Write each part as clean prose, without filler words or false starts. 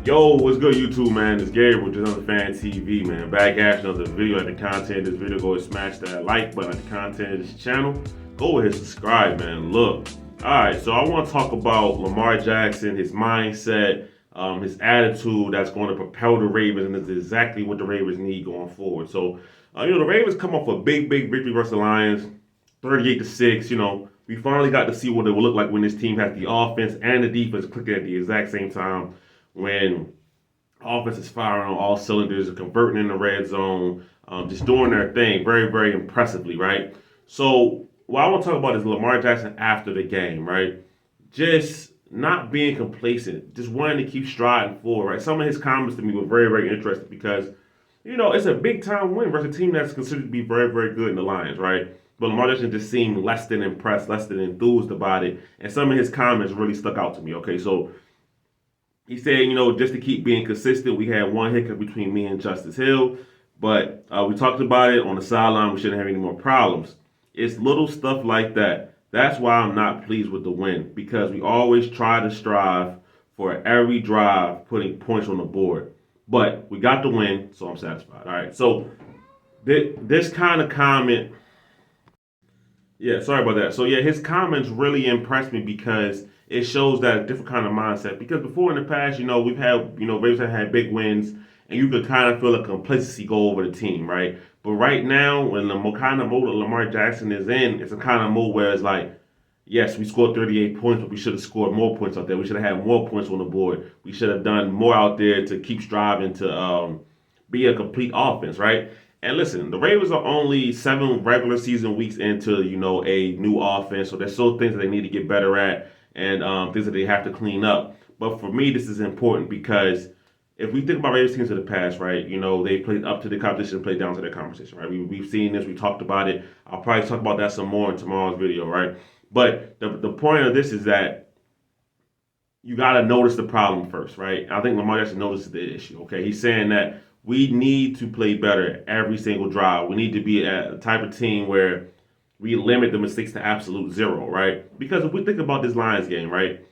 Yo, what's good, YouTube, man? It's Gary with Another Fan TV, man. Back at another video. At the content of this video, go and smash that like button at the content of this channel. Go ahead and subscribe, man. Look. Alright, so I want to talk about Lamar Jackson, his mindset, his attitude that's going to propel the Ravens, and it's exactly what the Ravens need going forward. So, the Ravens come off a big victory versus the Lions, 38-6. We finally got to see what it will look like when this team has the offense and the defense clicking at the exact same time, when offense is firing on all cylinders, converting in the red zone, just doing their thing very impressively, right? So what I want to talk about is Lamar Jackson after the game, right? Just not being complacent, just wanting to keep striding forward, right? Some of his comments to me were very interesting because, it's a big time win versus a team that's considered to be very good in the Lions, right? But Lamar Jackson just seemed less than impressed, less than enthused about it, and some of his comments really stuck out to me. Okay, so he said, just to keep being consistent, we had one hiccup between me and Justice Hill, but we talked about it on the sideline. We shouldn't have any more problems. It's little stuff like that. That's why I'm not pleased with the win, because we always try to strive for every drive putting points on the board. But we got the win, so I'm satisfied. All right. So this kind of comment, yeah, sorry about that. So yeah, his comments really impressed me because it shows that a different kind of mindset. Because before in the past, we've had, Ravens have had big wins, and you could kind of feel a complacency go over the team, right? But right now, when the kind of mode that Lamar Jackson is in, it's a kind of mode where it's like, yes, we scored 38 points, but we should have scored more points out there. We should have had more points on the board. We should have done more out there to keep striving to be a complete offense, right? And listen, the Ravens are only 7 regular season weeks into, a new offense, so there's still things that they need to get better at, and things that they have to clean up. But for me, this is important because if we think about Ravens teams of the past, right, they played up to the competition, played down to the competition, right? We've seen this, we talked about it. I'll probably talk about that some more in tomorrow's video, right? But the point of this is that you got to notice the problem first, right? I think Lamar Jackson notices the issue. Okay, he's saying that we need to play better every single drive. We need to be a type of team where we limit the mistakes to absolute zero, right? Because if we think about this Lions game, right,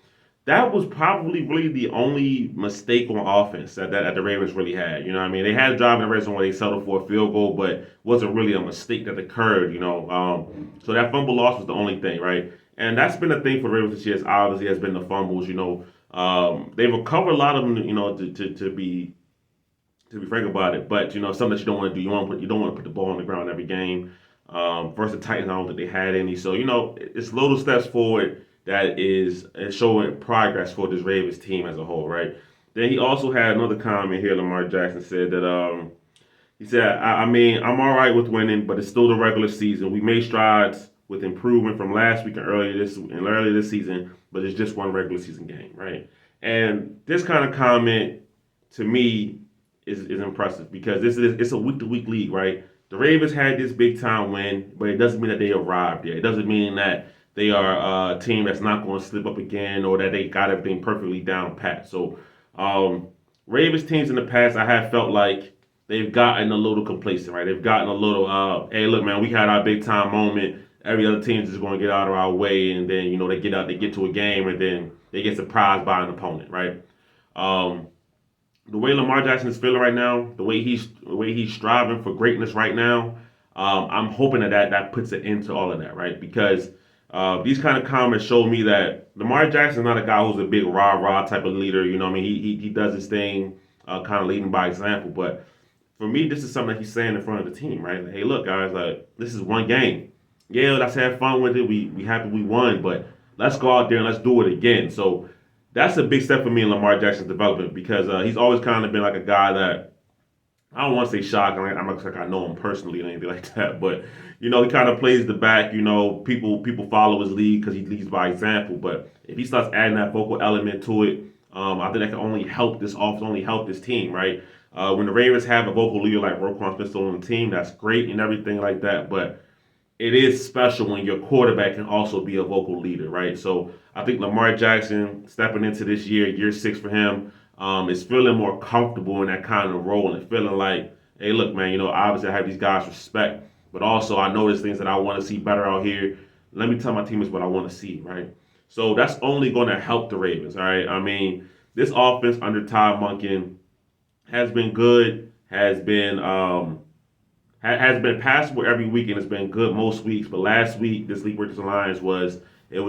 that was probably really the only mistake on offense that the Ravens really had. You know what I mean? They had a drive in the red zone where they settled for a field goal, but wasn't really a mistake that occurred, so that fumble loss was the only thing, right? And that's been the thing for the Ravens this year, obviously, has been the fumbles. They've recovered a lot of them, to be frank about it, but something that you don't want to do. You don't want to put the ball on the ground every game. Versus the Titans, I don't think they had any. So it's little steps forward that is showing progress for this Ravens team as a whole, right? Then he also had another comment here. Lamar Jackson said that he said, I mean, I'm all right with winning, but it's still the regular season. We made strides with improvement from last week and earlier this season, but it's just one regular season game, right? And this kind of comment to me is impressive because it's a week to week league, right? The Ravens had this big time win, but it doesn't mean that they arrived there. It doesn't mean that they are a team that's not going to slip up again or that they got everything perfectly down pat. So, Ravens teams in the past, I have felt like they've gotten a little complacent, right? They've gotten a little, hey, look, man, we had our big time moment. Every other team is just going to get out of our way, and then they get to a game, and then they get surprised by an opponent, right? Um, the way Lamar Jackson is feeling right now, the way he's striving for greatness right now, I'm hoping that puts an end to all of that, right? Because these kind of comments show me that Lamar Jackson is not a guy who's a big rah type of leader. You know what I mean? He does his thing, kind of leading by example. But for me, this is something that he's saying in front of the team, right? Like, hey, look, guys, like this is one game. Yeah, let's have fun with it. We happy we won, but let's go out there and let's do it again. So that's a big step for me in Lamar Jackson's development because he's always kind of been like a guy that I don't want to say shock. I'm not like I know him personally or anything like that, but he kind of plays the back. People follow his lead because he leads by example. But if he starts adding that vocal element to it, I think that can only help this offense, only help this team, right? When the Ravens have a vocal leader like Roquan Smith on the team, that's great and everything like that. But it is special when your quarterback can also be a vocal leader, right? So I think Lamar Jackson stepping into this year 6 for him, is feeling more comfortable in that kind of role and feeling like, hey, look, man, obviously I have these guys respect, but also I know there's things that I want to see better out here. Let me tell my teammates what I want to see, right? So that's only going to help the Ravens, all right? I mean, this offense under Todd Monken has been good, has been passable every week, and it's been good most weeks. But last week, this league versus the Lions was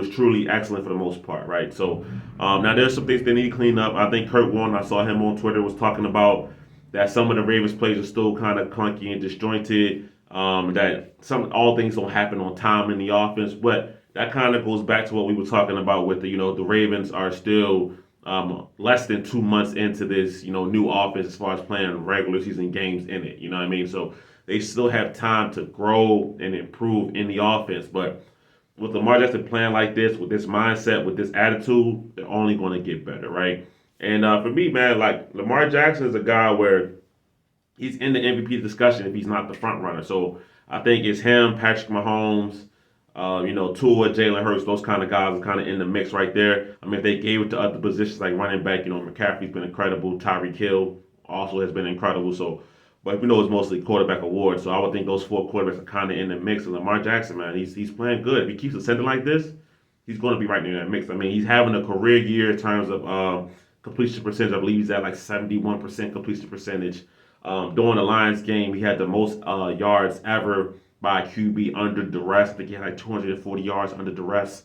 truly excellent for the most part, right? So now there's some things they need to clean up. I think Kurt Warner, I saw him on Twitter, was talking about that some of the Ravens plays are still kind of clunky and disjointed. That all things don't happen on time in the offense, but that kind of goes back to what we were talking about with the Ravens are still less than 2 months into this new offense as far as playing regular season games in it. You know what I mean? So they still have time to grow and improve in the offense, but with Lamar Jackson playing like this, with this mindset, with this attitude, they're only going to get better, right? And for me, man, like Lamar Jackson is a guy where he's in the MVP discussion if he's not the front runner. So I think it's him, Patrick Mahomes, Tua, Jalen Hurts, those kind of guys are kind of in the mix right there. I mean, if they gave it to other positions like running back, McCaffrey's been incredible. Tyreek Hill also has been incredible. So, but we know it's mostly quarterback awards. So I would think those four quarterbacks are kind of in the mix. And Lamar Jackson, man, he's playing good. If he keeps ascending like this, he's going to be right near that mix. I mean, he's having a career year in terms of completion percentage. I believe he's at like 71% completion percentage. During the Lions game, he had the most yards ever by a QB under duress. I think he had like 240 yards under duress.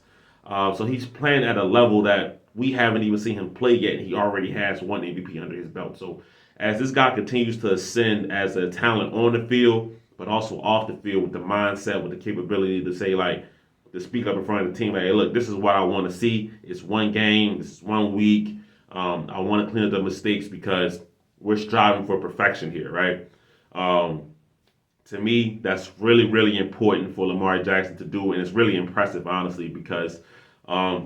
So he's playing at a level that we haven't even seen him play yet, and he already has one MVP under his belt. So as this guy continues to ascend as a talent on the field, but also off the field with the mindset, with the capability to say, like, to speak up in front of the team, like, hey, look, this is what I want to see. It's one game. This is 1 week. I want to clean up the mistakes because we're striving for perfection here, right? To me, that's really, really important for Lamar Jackson to do, and it's really impressive, honestly, because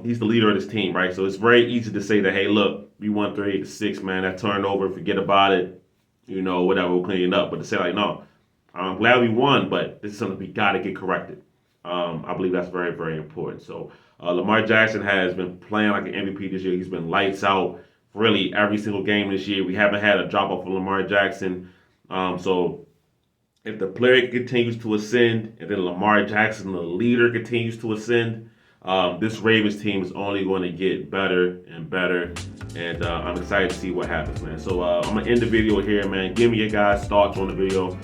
he's the leader of this team, right? So it's very easy to say that, hey, look, we won 38-6, man. That turnover, forget about it, whatever, we'll clean it up. But to say, like, no, I'm glad we won, but this is something we got to get corrected. I believe that's very, very important. So Lamar Jackson has been playing like an MVP this year. He's been lights out really every single game this year. We haven't had a drop off for Lamar Jackson. So if the player continues to ascend and then Lamar Jackson, the leader, continues to ascend, this Ravens team is only going to get better and better. And I'm excited to see what happens, man. So I'm going to end the video here, man. Give me your guys' thoughts on the video.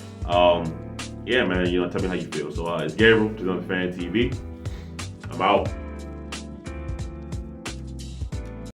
Yeah, man, tell me how you feel. So it's Gabriel, just on Fan TV. I'm out.